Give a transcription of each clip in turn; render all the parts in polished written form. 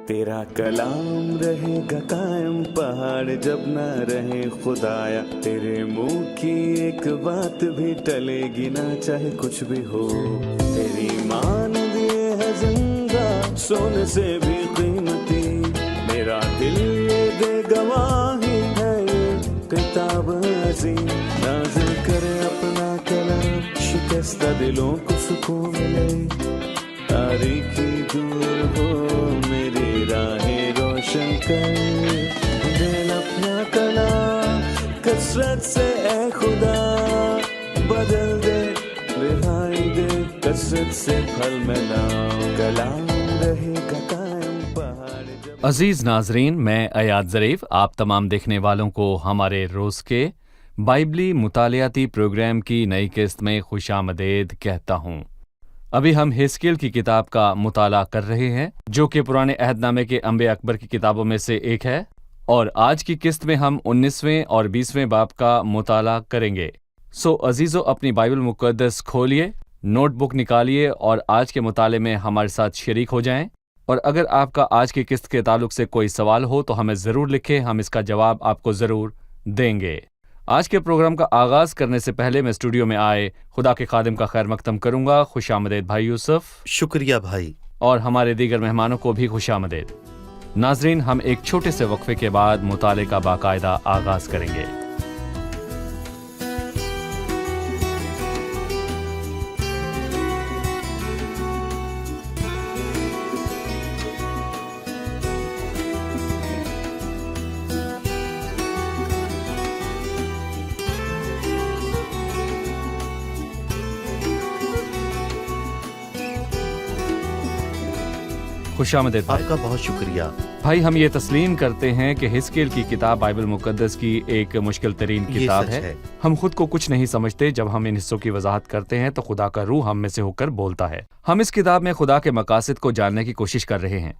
تیرا کلام رہے گا قائم پہاڑ جب نہ رہے خدایا، تیرے منہ کی ایک بات بھی ٹلے گی نہ چاہے کچھ بھی ہو، تیری مان دیے ہے زندہ سونے سے بھی قیمتی، میرا دل یہ دے گواہی ہے یہ کتاب عظیم، نازل کرے اپنا کلام شکستہ دلوں کو سکون ملے، تاریکی دور ہو میری راہیں روشن کر، دل اپنا کلام کثرت سے اے خدا بدل دے، رہائی دے کثرت سے پھل ملا، کلام رہے گا قائم پہاڑ جب۔ عزیز ناظرین، میں ایاد ظریف آپ تمام دیکھنے والوں کو ہمارے روز کے بائبلی مطالعاتی پروگرام کی نئی قسط میں خوش آمدید کہتا ہوں۔ ابھی ہم حزقیل کی کتاب کا مطالعہ کر رہے ہیں جو کہ پرانے عہد نامے کے انبیاء اکبر کی کتابوں میں سے ایک ہے، اور آج کی قسط میں ہم 19ویں اور 20ویں باب کا مطالعہ کریں گے۔ سو عزیزو، اپنی بائبل مقدس کھولیے، نوٹ بک نکالیے اور آج کے مطالعے میں ہمارے ساتھ شریک ہو جائیں، اور اگر آپ کا آج کی قسط کے تعلق سے کوئی سوال ہو تو ہمیں ضرور لکھیں، ہم اس کا جواب آپ کو ضرور دیں گے۔ آج کے پروگرام کا آغاز کرنے سے پہلے میں اسٹوڈیو میں آئے خدا کے خادم کا خیر مقدم کروں گا۔ خوش آمدید بھائی یوسف۔ شکریہ بھائی۔ اور ہمارے دیگر مہمانوں کو بھی خوش آمدید۔ ناظرین، ہم ایک چھوٹے سے وقفے کے بعد مطالعے کا باقاعدہ آغاز کریں گے۔ خوش آمدید بھائی۔ آپ کا بہت شکریہ بھائی، ہم یہ تسلیم کرتے ہیں کہ حزقیل کی کتاب بائبل مقدس کی ایک مشکل ترین کتاب ہے۔ ہم خود کو کچھ نہیں سمجھتے، جب ہم ان حصوں کی وضاحت کرتے ہیں تو خدا کا روح ہم میں سے ہو کر بولتا ہے۔ ہم اس کتاب میں خدا کے مقاصد کو جاننے کی کوشش کر رہے ہیں،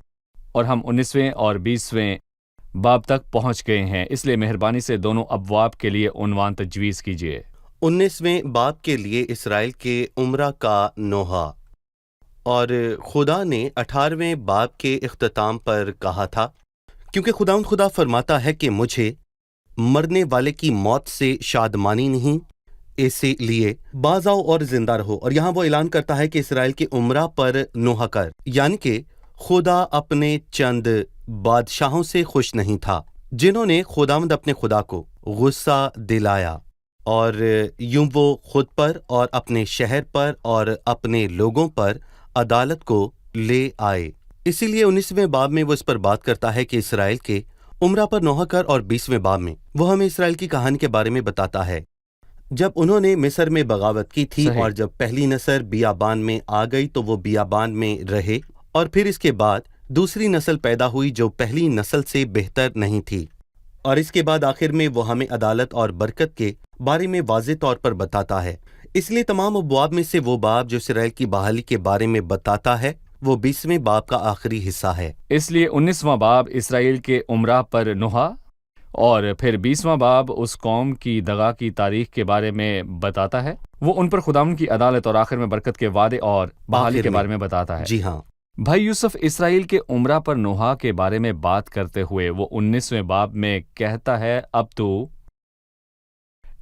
اور ہم 19ویں اور 20ویں باب تک پہنچ گئے ہیں، اس لیے مہربانی سے دونوں ابواب کے لیے عنوان تجویز کیجیے۔ 19ویں باب کے لیے اسرائیل کے عمرہ کا نوحہ، اور خدا نے 18ویں باب کے اختتام پر کہا تھا، کیونکہ خدا فرماتا ہے کہ مجھے مرنے والے کی موت سے شادمانی نہیں، اسی لیے باز آؤ اور زندہ رہو۔ اور یہاں وہ اعلان کرتا ہے کہ اسرائیل کے عمرہ پر نوحہ کر، یعنی کہ خدا اپنے چند بادشاہوں سے خوش نہیں تھا جنہوں نے خداوند اپنے خدا کو غصہ دلایا، اور یوں وہ خود پر اور اپنے شہر پر اور اپنے لوگوں پر عدالت کو لے آئے۔ اسی لیے 19ویں باب میں وہ اس پر بات کرتا ہے کہ اسرائیل کے عمرہ پر نوحہ کر، اور 20ویں باب میں وہ ہمیں اسرائیل کی کہانی کے بارے میں بتاتا ہے جب انہوں نے مصر میں بغاوت کی تھی، اور جب پہلی نسل بیابان میں آ گئی تو وہ بیابان میں رہے، اور پھر اس کے بعد دوسری نسل پیدا ہوئی جو پہلی نسل سے بہتر نہیں تھی، اور اس کے بعد آخر میں وہ ہمیں عدالت اور برکت کے بارے میں واضح طور پر بتاتا ہے۔ اس لیے تمام ابواب میں سے وہ باب جو اسرائیل کی بحالی کے بارے میں بتاتا ہے وہ 20ویں باب کا آخری حصہ ہے۔ اس لیے 19واں باب اسرائیل کے عمرہ پر نوحہ، اور پھر 20واں باب اس قوم کی دغا کی تاریخ کے بارے میں بتاتا ہے، وہ ان پر خداوند کی عدالت اور آخر میں برکت کے وعدے اور بحالی کے بارے میں بتاتا ہے۔ جی ہاں بھائی یوسف، اسرائیل کے عمرہ پر نوحہ کے بارے میں بات کرتے ہوئے وہ 19ویں باب میں کہتا ہے، اب تو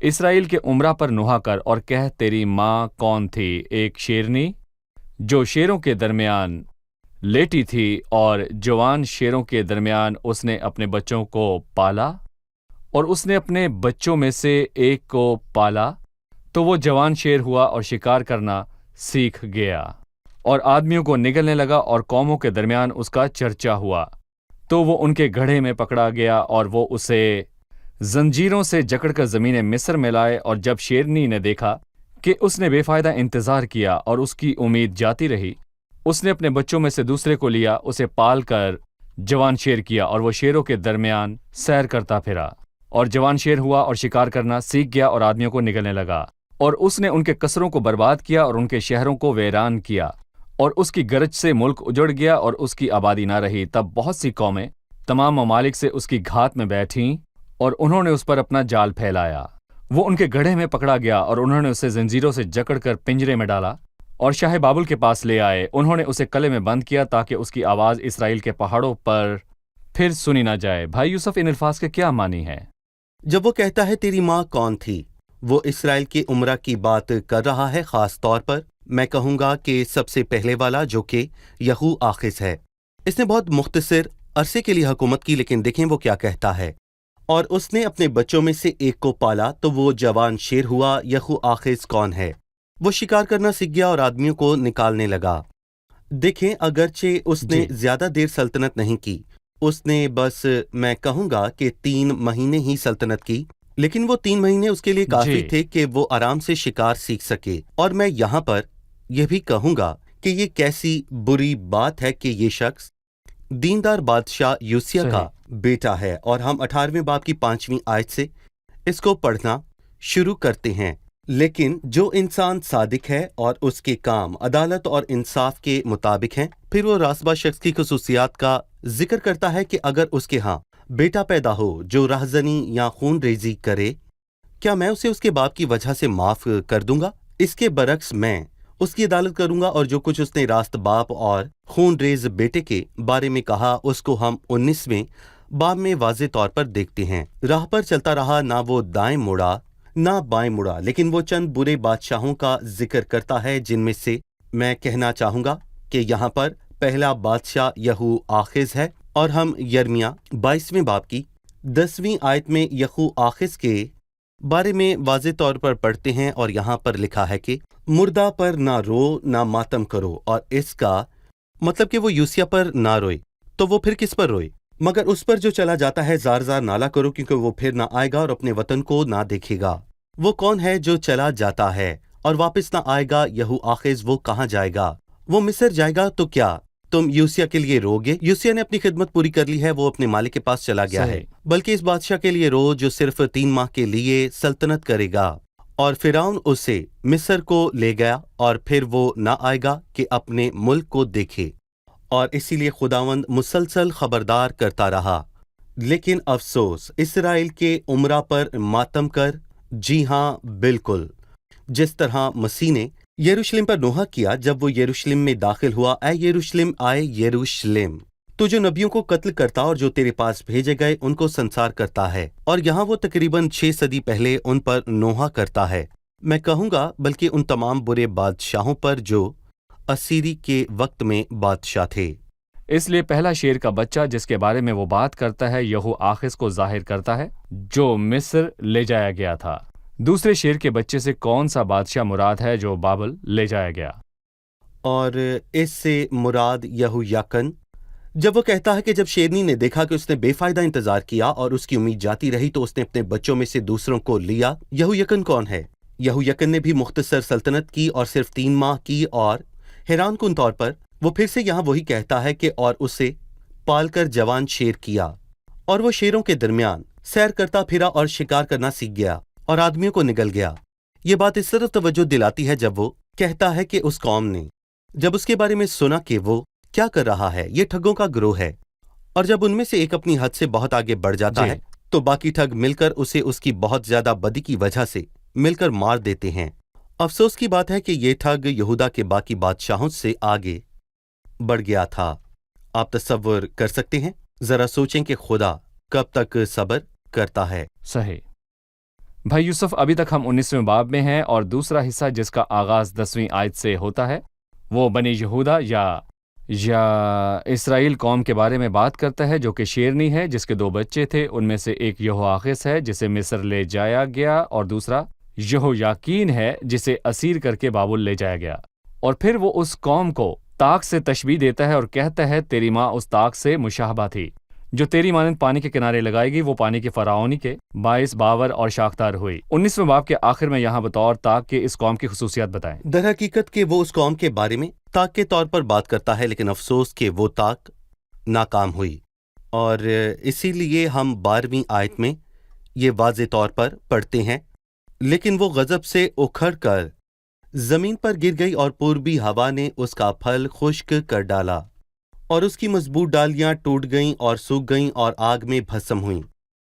اسرائیل کے عمرہ پر نوحہ کر اور کہہ، تیری ماں کون تھی؟ ایک شیرنی جو شیروں کے درمیان لیٹی تھی، اور جوان شیروں کے درمیان اس نے اپنے بچوں کو پالا، اور اس نے اپنے بچوں میں سے ایک کو پالا تو وہ جوان شیر ہوا اور شکار کرنا سیکھ گیا، اور آدمیوں کو نگلنے لگا، اور قوموں کے درمیان اس کا چرچا ہوا، تو وہ ان کے گڑھے میں پکڑا گیا، اور وہ اسے زنجیروں سے جکڑ کر زمین مصر میں لائے۔ اور جب شیرنی نے دیکھا کہ اس نے بے فائدہ انتظار کیا اور اس کی امید جاتی رہی، اس نے اپنے بچوں میں سے دوسرے کو لیا، اسے پال کر جوان شیر کیا، اور وہ شیروں کے درمیان سیر کرتا پھرا، اور جوان شیر ہوا اور شکار کرنا سیکھ گیا، اور آدمیوں کو نگلنے لگا، اور اس نے ان کے قصروں کو برباد کیا اور ان کے شہروں کو ویران کیا، اور اس کی گرج سے ملک اجڑ گیا اور اس کی آبادی نہ رہی۔ تب بہت سی قومیں تمام ممالک سے اس کی گھات میں بیٹھیں، اور انہوں نے اس پر اپنا جال پھیلایا۔ وہ ان کے گڑھے میں پکڑا گیا، اور انہوں نے اسے زنجیروں سے جکڑ کر پنجرے میں ڈالا، اور شاہ بابل کے پاس لے آئے. انہوں نے اسے قلعے میں بند کیا تاکہ اس کی آواز اسرائیل کے پہاڑوں پر پھر سنی نہ جائے. بھائی یوسف، ان الفاظ کے کیا معنی ہے؟ جب وہ کہتا ہے تیری ماں کون تھی، وہ اسرائیل کے عمرہ کی بات کر رہا ہے. خاص طور پر میں کہوں گا کہ سب سے پہلے والا جو کہ یہو آخذ ہے. اس نے بہت مختصر عرصے کے لیے حکومت کی، لیکن دیکھیں وہ کیا کہتا ہے. اور اس نے اپنے بچوں میں سے ایک کو پالا تو وہ جوان شیر ہوا. یہو آخذ کون ہے؟ وہ شکار کرنا سیکھ گیا اور آدمیوں کو نکالنے لگا. دیکھیں اگرچہ اس نے زیادہ دیر سلطنت نہیں کی، اس نے بس میں کہوں گا کہ 3 مہینے ہی سلطنت کی، لیکن وہ 3 مہینے اس کے لیے کافی تھے کہ وہ آرام سے شکار سیکھ سکے. اور میں یہاں پر یہ بھی کہوں گا کہ یہ کیسی بری بات ہے کہ یہ شخص دیندار بادشاہ یوسیہ کا بیٹا ہے. اور ہم 18ویں باب کی 5ویں آیت سے اس کو پڑھنا شروع کرتے ہیں. لیکن جو انسان صادق ہے اور اس کے کام عدالت اور انصاف کے مطابق ہیں. پھر وہ راسبہ شخص کی خصوصیات کا ذکر کرتا ہے کہ اگر اس کے ہاں بیٹا پیدا ہو جو رہزنی یا خون ریزی کرے، کیا میں اسے اس کے باپ کی وجہ سے معاف کر دوں گا؟ اس کے برعکس میں اس کی عدالت کروں گا، اور جو کچھ اس نے راست باپ اور خون ریز بیٹے کے بارے میں کہا اس کو ہم 19ویں باب میں واضح طور پر دیکھتے ہیں. راہ پر چلتا رہا، نہ وہ دائیں مڑا نہ بائیں مڑا. لیکن وہ چند برے بادشاہوں کا ذکر کرتا ہے جن میں سے میں کہنا چاہوں گا کہ یہاں پر پہلا بادشاہ یہو آخذ ہے. اور ہم یرمیہ 22ویں باب کی 10ویں آیت میں یہو آخذ کے بارے میں واضح طور پر پڑھتے ہیں، اور یہاں پر لکھا ہے کہ مردہ پر نہ رو نہ ماتم کرو. اور اس کا مطلب کہ وہ یوسیہ پر نہ روئے تو وہ پھر کس پر روئے؟ مگر اس پر جو چلا جاتا ہے. زار زار نالا کرو کیونکہ وہ پھر نہ آئے گا اور اپنے وطن کو نہ دیکھے گا. وہ کون ہے جو چلا جاتا ہے اور واپس نہ آئے گا؟ یہو آخذ. وہ کہاں جائے گا؟ وہ مصر جائے گا. تو کیا تم یوسیہ کے لیے رو گے؟ یوسیہ نے اپنی خدمت پوری کر لی ہے، وہ اپنے مالک کے پاس چلا گیا ہے. بلکہ اس بادشاہ کے لیے رو جو صرف 3 ماہ کے لیے سلطنت کرے گا. اور فرعون اسے مصر کو لے گیا اور پھر وہ نہ آئے گا کہ اپنے ملک کو دیکھے. اور اسی لیے خداوند مسلسل خبردار کرتا رہا. لیکن افسوس اسرائیل کے عمرہ پر ماتم کر. جی ہاں بالکل، جس طرح مسیح نے یروشلم پر نوحہ کیا جب وہ یروشلم میں داخل ہوا. اے یروشلم، آئے یروشلم، تو جو نبیوں کو قتل کرتا اور جو تیرے پاس بھیجے گئے ان کو سنسار کرتا ہے. اور یہاں وہ تقریباً 6 صدی پہلے ان پر نوحہ کرتا ہے. میں کہوں گا بلکہ ان تمام برے بادشاہوں پر جو اسیری کے وقت میں بادشاہ تھے. اس لیے پہلا شیر کا بچہ جس کے بارے میں وہ بات کرتا ہے یہو آخذ کو ظاہر کرتا ہے جو مصر لے جایا گیا تھا. دوسرے شیر کے بچے سے کون سا بادشاہ مراد ہے جو بابل لے جایا گیا؟ اور اس سے مراد یہو یاکن. جب وہ کہتا ہے کہ جب شیرنی نے دیکھا کہ اس نے بے فائدہ انتظار کیا اور اس کی امید جاتی رہی تو اس نے اپنے بچوں میں سے دوسروں کو لیا. یہو یکن کون ہے؟ یہو یکن نے بھی مختصر سلطنت کی اور صرف 3 ماہ کی. اور حیران کن طور پر وہ پھر سے یہاں وہی کہتا ہے کہ اور اسے پال کر جوان شیر کیا. اور وہ شیروں کے درمیان سیر کرتا پھرا اور شکار کرنا سیکھ گیا اور آدمیوں کو نگل گیا. یہ بات اس طرف توجہ دلاتی ہے جب وہ کہتا ہے کہ اس قوم نے جب اس کے بارے میں سنا کہ وہ کیا کر رہا ہے، یہ ٹھگوں کا گروہ ہے. اور جب ان میں سے ایک اپنی حد سے بہت آگے بڑھ جاتا ہے تو باقی ٹھگ مل کر اسے اس کی بہت زیادہ بدی کی وجہ سے مل کر مار دیتے ہیں. افسوس کی بات ہے کہ یہ ٹھگ یہودا کے باقی بادشاہوں سے آگے بڑھ گیا تھا. آپ تصور کر سکتے ہیں؟ ذرا سوچیں کہ خدا کب تک صبر کرتا ہے. صحیح. بھائی یوسف، ابھی تک ہم 19ویں باب میں ہیں اور دوسرا حصہ جس کا آغاز 10ویں آیت سے ہوتا ہے وہ بنی یہودا یا اسرائیل قوم کے بارے میں بات کرتا ہے جو کہ شیرنی ہے جس کے 2 بچے تھے. ان میں سے ایک یہو آخذ ہے جسے مصر لے جایا گیا اور دوسرا یہو یاکین ہے جسے اسیر کر کے بابل لے جایا گیا. اور پھر وہ اس قوم کو طاق سے تشبیہ دیتا ہے اور کہتا ہے تیری ماں اس طاق سے مشابہ تھی جو تیری مانند پانی کے کنارے لگائے گی. وہ پانی کی فراونی کے باعث باور اور شاختار ہوئی. 19ویں باب کے آخر میں یہاں بطور طاق کے اس قوم کی خصوصیات بتائیں. در حقیقت کہ وہ اس قوم کے بارے میں طاق کے طور پر بات کرتا ہے، لیکن افسوس کہ وہ طاق ناکام ہوئی. اور اسی لیے ہم 12ویں آیت میں یہ واضح طور پر پڑھتے ہیں، لیکن وہ غضب سے اکھڑ کر زمین پر گر گئی اور پوربی ہوا نے اس کا پھل خشک کر ڈالا اور اس کی مضبوط ڈالیاں ٹوٹ گئیں اور سوکھ گئیں اور آگ میں بھسم ہوئیں.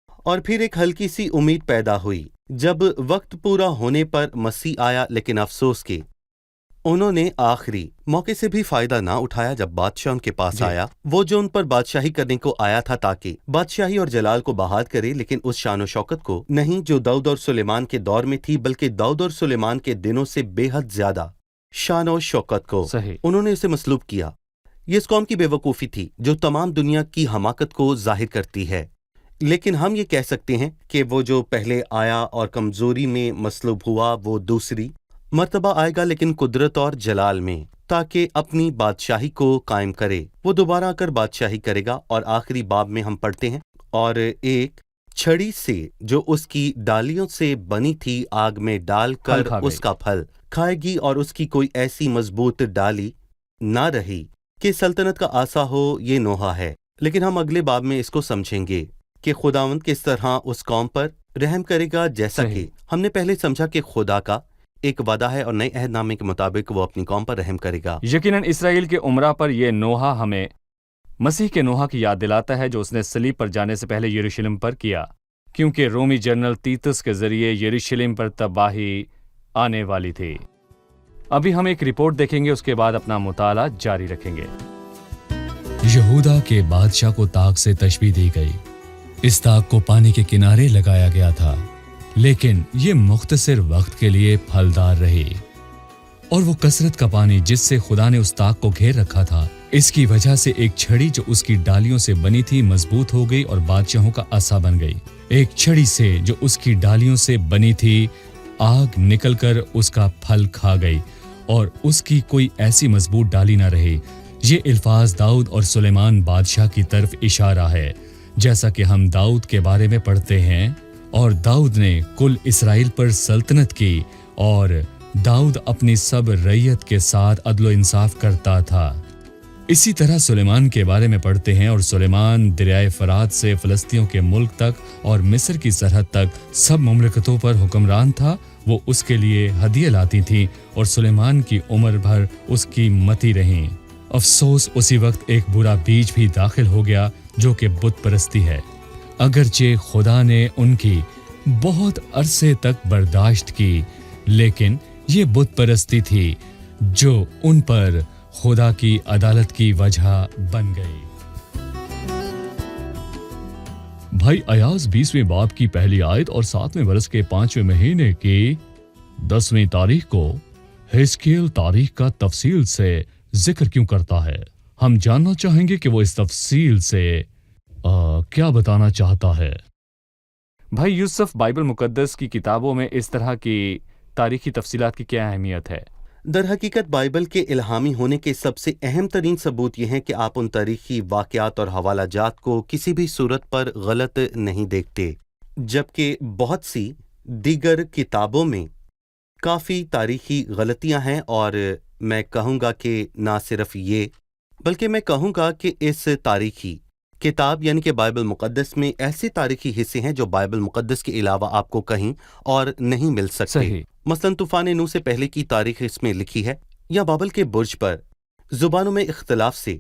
اور پھر ایک ہلکی سی امید پیدا ہوئی جب وقت پورا ہونے پر مسیح آیا. لیکن افسوس کہ انہوں نے آخری موقع سے بھی فائدہ نہ اٹھایا جب بادشاہ ان کے پاس جی۔ آیا، وہ جو ان پر بادشاہی کرنے کو آیا تھا تاکہ بادشاہی اور جلال کو بحال کرے، لیکن اس شان و شوکت کو نہیں جو داؤد اور سلیمان کے دور میں تھی، بلکہ داؤد اور سلیمان کے دنوں سے بے حد زیادہ شان و شوکت کو صحیح۔ انہوں نے اسے مسلوب کیا۔ یہ اس قوم کی بے وقوفی تھی جو تمام دنیا کی حماقت کو ظاہر کرتی ہے، لیکن ہم یہ کہہ سکتے ہیں کہ وہ جو پہلے آیا اور کمزوری میں مسلوب ہوا، وہ دوسری مرتبہ آئے گا لیکن قدرت اور جلال میں، تاکہ اپنی بادشاہی کو قائم کرے۔ وہ دوبارہ آ کر بادشاہی کرے گا، اور آخری باب میں ہم پڑھتے ہیں، اور ایک چھڑی سے جو اس کی ڈالیوں سے بنی تھی آگ میں ڈال پھل کر کھا اس گئی۔ کا پھل کھائے گی، اور اس کی کوئی ایسی مضبوط ڈالی نہ رہی کہ سلطنت کا آسا ہو۔ یہ نوحہ ہے، لیکن ہم اگلے باب میں اس کو سمجھیں گے کہ خداوند کس طرح اس قوم پر رحم کرے گا، جیسا صحیح۔ کہ ہم نے پہلے سمجھا کہ خدا کا ایک وعدہ ہے اور نئے عہد نامے کے مطابق وہ اپنی قوم پر رحم کرے گا۔ یقیناً اسرائیل کے عمرہ پر یہ نوحہ ہمیں مسیح کے نوحہ کی یاد دلاتا ہے جو اس نے صلیب پر جانے سے پہلے یروشلم پر کیا، کیونکہ رومی جنرل تیتس کے ذریعے یروشلم پر تباہی آنے والی تھی۔ ابھی ہم ایک رپورٹ دیکھیں گے، اس کے بعد اپنا مطالعہ جاری رکھیں گے۔ یہودا کے بادشاہ کو طاق سے تشبیہ دی گئی۔ اس طاق کو پانی کے کنارے لگایا گیا تھا، لیکن یہ مختصر وقت کے لیے پھلدار رہی، اور وہ کثرت کا پانی جس سے خدا نے اس طاق کو گھیر رکھا تھا، اس کی وجہ سے ایک چھڑی جو اس کی ڈالیوں سے بنی تھی مضبوط ہو گئی اور بادشاہوں کا عصا بن گئی۔ ایک چھڑی سے جو اس کی ڈالیوں سے بنی تھی آگ نکل کر اس کا پھل کھا گئی، اور اس کی کوئی ایسی مضبوط ڈالی نہ رہی۔ یہ الفاظ داؤد اور سلیمان بادشاہ کی طرف اشارہ ہے، جیسا کہ ہم داؤد کے بارے میں پڑھتے ہیں، اور داؤد نے کل اسرائیل پر سلطنت کی، اور داؤد اپنی سب رعیت کے ساتھ عدل و انصاف کرتا تھا۔ اسی طرح سلیمان کے بارے میں پڑھتے ہیں، اور سلیمان دریائے فرات سے فلسطینیوں کے ملک تک اور مصر کی سرحد تک سب مملکتوں پر حکمران تھا۔ وہ اس کے لیے ہدیے لاتی تھیں، اور سلیمان کی عمر بھر اس کی متی رہیں۔ افسوس، اسی وقت ایک برا بیج بھی داخل ہو گیا جو کہ بت پرستی ہے۔ اگرچہ خدا نے ان کی بہت عرصے تک برداشت کی، لیکن یہ بت پرستی تھی جو ان پر خدا کی عدالت کی وجہ بن گئی۔ بھائی ایاز 20ویں باب کی پہلی آیت اور 7ویں برس کے 5ویں مہینے کی 10ویں تاریخ کو حزقیل تاریخ کا تفصیل سے ذکر کیوں کرتا ہے؟ ہم جاننا چاہیں گے کہ وہ اس تفصیل سے کیا بتانا چاہتا ہے۔ بھائی یوسف، بائبل مقدس کی کتابوں میں اس طرح کی تاریخی تفصیلات کی کیا اہمیت ہے؟ در حقیقت بائبل کے الہامی ہونے کے سب سے اہم ترین ثبوت یہ ہے کہ آپ ان تاریخی واقعات اور حوالہ جات کو کسی بھی صورت پر غلط نہیں دیکھتے، جبکہ بہت سی دیگر کتابوں میں کافی تاریخی غلطیاں ہیں، اور میں کہوں گا کہ نہ صرف یہ، بلکہ میں کہوں گا کہ اس تاریخی کتاب یعنی کہ بائبل مقدس میں ایسے تاریخی حصے ہیں جو بائبل مقدس کے علاوہ آپ کو کہیں اور نہیں مل سکتے۔ صحیح۔ مثلاً طوفان نوح سے پہلے کی تاریخ اس میں لکھی ہے، یا بابل کے برج پر زبانوں میں اختلاف سے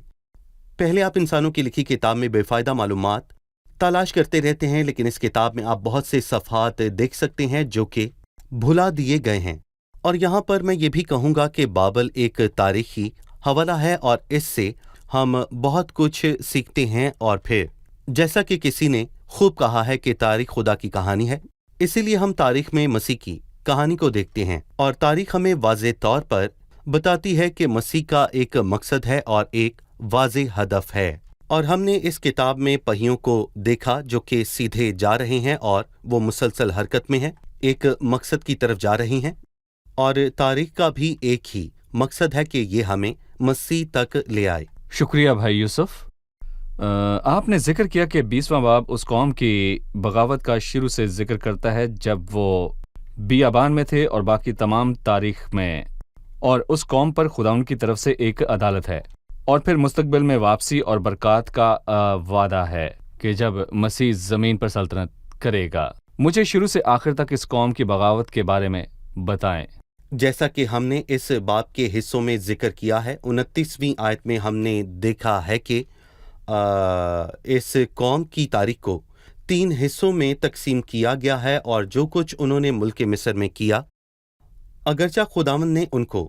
پہلے آپ انسانوں کی لکھی کتاب میں بے فائدہ معلومات تلاش کرتے رہتے ہیں، لیکن اس کتاب میں آپ بہت سے صفحات دیکھ سکتے ہیں جو کہ بھلا دیے گئے ہیں۔ اور یہاں پر میں یہ بھی کہوں گا کہ بابل ایک تاریخی حوالہ ہے، اور اس سے ہم بہت کچھ سیکھتے ہیں، اور پھر جیسا کہ کسی نے خوب کہا ہے کہ تاریخ خدا کی کہانی ہے، اسی لیے ہم تاریخ میں مسیح کی کہانی کو دیکھتے ہیں، اور تاریخ ہمیں واضح طور پر بتاتی ہے کہ مسیح کا ایک مقصد ہے اور ایک واضح ہدف ہے۔ اور ہم نے اس کتاب میں پہیوں کو دیکھا جو کہ سیدھے جا رہے ہیں اور وہ مسلسل حرکت میں ہیں، ایک مقصد کی طرف جا رہی ہیں، اور تاریخ کا بھی ایک ہی مقصد ہے کہ یہ ہمیں مسیح تک لے آئے۔ شکریہ بھائی یوسف۔ آپ نے ذکر کیا کہ 20واں باب اس قوم کی بغاوت کا شروع سے ذکر کرتا ہے جب وہ بیابان میں تھے اور باقی تمام تاریخ میں، اور اس قوم پر خداوند کی طرف سے ایک عدالت ہے، اور پھر مستقبل میں واپسی اور برکات کا وعدہ ہے کہ جب مسیح زمین پر سلطنت کرے گا۔ مجھے شروع سے آخر تک اس قوم کی بغاوت کے بارے میں بتائیں۔ جیسا کہ ہم نے اس باب کے حصوں میں ذکر کیا ہے، 29ویں آیت میں ہم نے دیکھا ہے کہ اس قوم کی تاریخ کو 3 حصوں میں تقسیم کیا گیا ہے، اور جو کچھ انہوں نے ملک مصر میں کیا، اگرچہ خداوند نے ان کو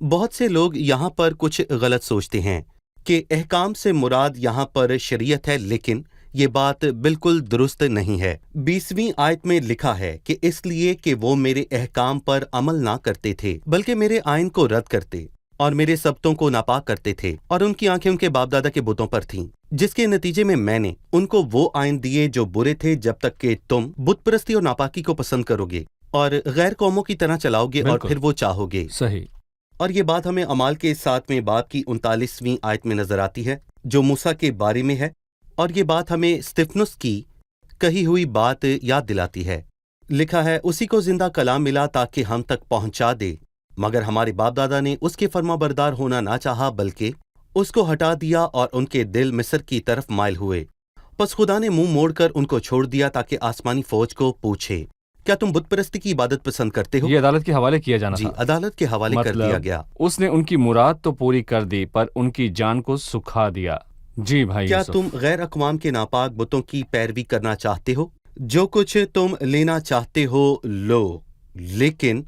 بہت سے لوگ یہاں پر کچھ غلط سوچتے ہیں کہ احکام سے مراد یہاں پر شریعت ہے، لیکن یہ بات بالکل درست نہیں ہے۔ 20ویں آیت میں لکھا ہے کہ اس لیے کہ وہ میرے احکام پر عمل نہ کرتے تھے بلکہ میرے آئین کو رد کرتے اور میرے سبتوں کو ناپاک کرتے تھے، اور ان کی آنکھیں ان کے باپ دادا کے بتوں پر تھیں، جس کے نتیجے میں نے ان کو وہ آئین دیے جو برے تھے، جب تک کہ تم بت پرستی اور ناپاکی کو پسند کرو گے اور غیر قوموں کی طرح چلاؤ گے اور بالکل پھر وہ چاہو گے۔ صحیح۔ اور یہ بات ہمیں اعمال کے 7ویں باب کی 39ویں آیت میں نظر آتی ہے جو موسیٰ کے بارے میں ہے، اور یہ بات ہمیں استفنس کی کہی ہوئی بات یاد دلاتی ہے۔ لکھا ہے، اسی کو زندہ کلام ملا تاکہ ہم تک پہنچا دے، مگر ہمارے باپ دادا نے اس کے فرما بردار ہونا نہ چاہا بلکہ اس کو ہٹا دیا اور ان کے دل مصر کی طرف مائل ہوئے۔ پس خدا نے منہ موڑ کر ان کو چھوڑ دیا تاکہ آسمانی فوج کو پوچھے، کیا تم بت پرستی کی عبادت پسند کرتے ہو؟ یہ عدالت کے حوالے کیا جانا جی، تھا۔ عدالت کے حوالے کر دیا گیا۔ اس نے ان کی مراد تو پوری کر دی پر ان کی جان کو سکھا دیا۔ جی بھائی کیا یوسف۔ تم غیر اقوام کے ناپاک بتوں کی پیروی کرنا چاہتے ہو؟ جو کچھ تم لینا چاہتے ہو لو، لیکن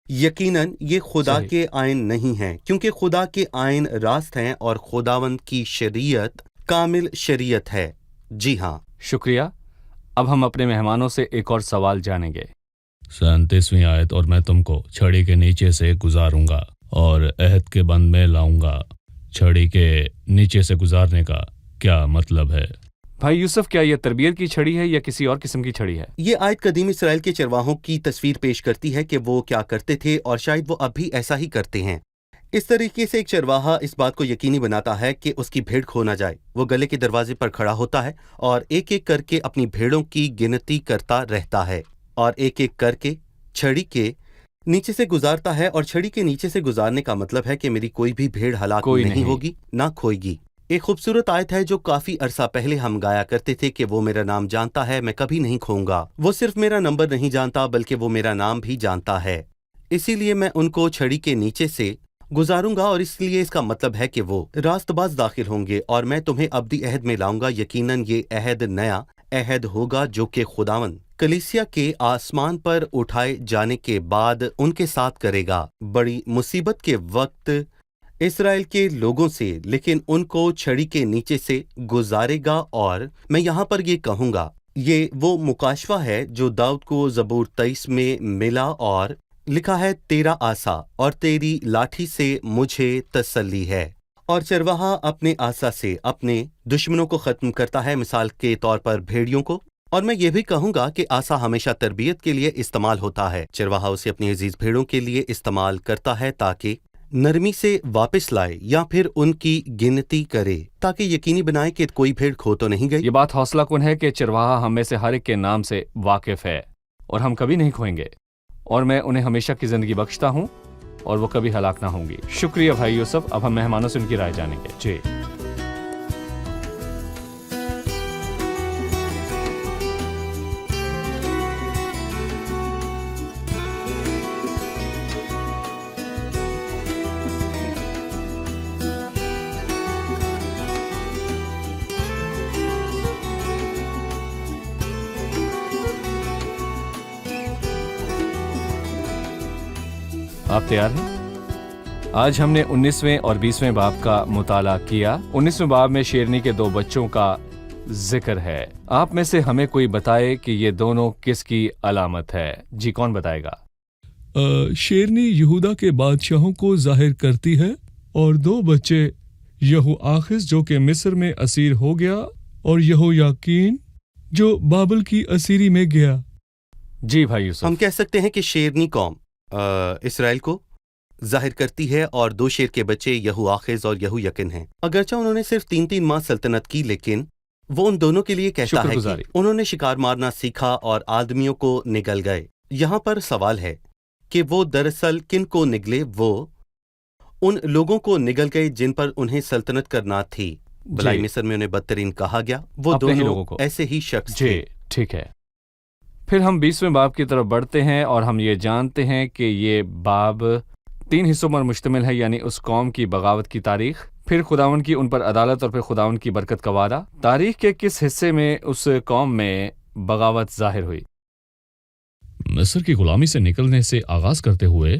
یقیناً یہ خدا صحیح۔ کے آئین نہیں ہیں، کیونکہ خدا کے آئین راست ہیں اور خداوند کی شریعت کامل شریعت ہے۔ جی ہاں۔ شکریہ۔ اب ہم اپنے مہمانوں سے ایک اور سوال جانیں گے۔ 37ویں آیت، اور میں تم کو چھڑی کے نیچے سے گزاروں گا اور عہد کے بند میں لاؤں گا۔ چھڑی کے نیچے سے گزارنے کا کیا مطلب ہے؟ بھائی یوسف، کیا یہ تربیت کی چھڑی ہے یا کسی اور قسم کی چھڑی ہے؟ یہ آیت قدیم اسرائیل کے چرواہوں کی تصویر پیش کرتی ہے کہ وہ کیا کرتے تھے، اور شاید وہ اب بھی ایسا ہی کرتے ہیں۔ اس طریقے سے ایک چرواہا اس بات کو یقینی بناتا ہے کہ اس کی بھیڑ کھو نہ جائے۔ وہ گلے کے دروازے پر کھڑا ہوتا ہے اور ایک ایک کر کے اپنی بھیڑوں کی گنتی کرتا رہتا ہے، اور ایک ایک کر کے چھڑی کے نیچے سے گزارتا ہے، اور چھڑی کے نیچے سے گزارنے کا مطلب ہے کہ میری کوئی بھی بھیڑ ہلاک نہیں ہوگی، نہ کھوئے گی۔ ایک خوبصورت آیت ہے جو کافی عرصہ پہلے ہم گایا کرتے تھے کہ وہ میرا نام جانتا ہے، میں کبھی نہیں کھوؤں گا۔ وہ صرف میرا نمبر نہیں جانتا بلکہ وہ میرا نام بھی جانتا ہے، اسی لیے میں ان کو چھڑی کے نیچے سے گزاروں گا، اور اس لیے اس کا مطلب ہے کہ وہ راست باز داخل ہوں گے، اور میں تمہیں ابدی عہد میں لاؤں گا۔ یقیناً یہ عہد نیا عہد ہوگا جو کہ خداوند کلیسیا کے آسمان پر اٹھائے جانے کے بعد ان کے ساتھ کرے گا، بڑی مصیبت کے وقت اسرائیل کے لوگوں سے، لیکن ان کو چھڑی کے نیچے سے گزارے گا۔ اور میں یہاں پر یہ کہوں گا، یہ وہ مکاشفہ ہے جو داؤد کو زبور 23 میں ملا، اور لکھا ہے، تیرا آسا اور تیری لاٹھی سے مجھے تسلی ہے۔ اور چرواہا اپنے آسا سے اپنے دشمنوں کو ختم کرتا ہے، مثال کے طور پر بھیڑیوں کو۔ اور میں یہ بھی کہوں گا کہ آسا ہمیشہ تربیت کے لیے استعمال ہوتا ہے، چرواہا اسے اپنی عزیز بھیڑوں کے لیے استعمال کرتا ہے تاکہ نرمی سے واپس لائے یا پھر ان کی گنتی کرے، تاکہ یقینی بنائے کہ کوئی بھیڑ کھو تو نہیں گئی۔ یہ بات حوصلہ کن ہے کہ چرواہا ہم میں سے ہر ایک کے نام سے واقف ہے اور ہم کبھی نہیں کھوئیں گے، اور میں انہیں ہمیشہ کی زندگی بخشتا ہوں اور وہ کبھی ہلاک نہ ہوں گی۔ شکریہ بھائی یوسف۔ اب ہم مہمانوں سے ان کی رائے جانیں گے۔ جی آپ تیار ہیں؟ آج ہم نے 19ویں اور 20ویں باب کا مطالعہ کیا۔ 19ویں باب میں شیرنی کے 2 بچوں کا ذکر ہے۔ آپ میں سے ہمیں کوئی بتائے کہ یہ دونوں کس کی علامت ہے؟ جی، کون بتائے گا؟ شیرنی یہودا کے بادشاہوں کو ظاہر کرتی ہے، اور 2 بچے یہو آخز جو کہ مصر میں اسیر ہو گیا، اور یہو یاکین جو بابل کی اسیری میں گیا۔ جی بھائی یوسف۔ ہم کہہ سکتے ہیں کہ شیرنی قوم اسرائیل کو ظاہر کرتی ہے، اور 2 شیر کے بچے یہو آخز اور یہو یکن ہیں۔ اگرچہ انہوں نے صرف 3 ماہ سلطنت کی، لیکن وہ ان دونوں کے لیے کہتا ہے کہ انہوں نے شکار مارنا سیکھا اور آدمیوں کو نگل گئے۔ یہاں پر سوال ہے کہ وہ دراصل کن کو نگلے؟ وہ ان لوگوں کو نگل گئے جن پر انہیں سلطنت کرنا تھی۔ بلائی مصر میں انہیں بدترین کہا گیا۔ وہ دونوں ایسے ہی شخص تھے۔ جی ٹھیک ہے۔ پھر ہم 20ویں باب کی طرف بڑھتے ہیں، اور ہم یہ جانتے ہیں کہ یہ باب 3 حصوں پر مشتمل ہے، یعنی اس قوم کی بغاوت کی تاریخ، پھر خداوند کی ان پر عدالت، اور پھر خداوند کی برکت کا وعدہ۔ تاریخ کے کس حصے میں اس قوم میں بغاوت ظاہر ہوئی؟ مصر کی غلامی سے نکلنے سے آغاز کرتے ہوئے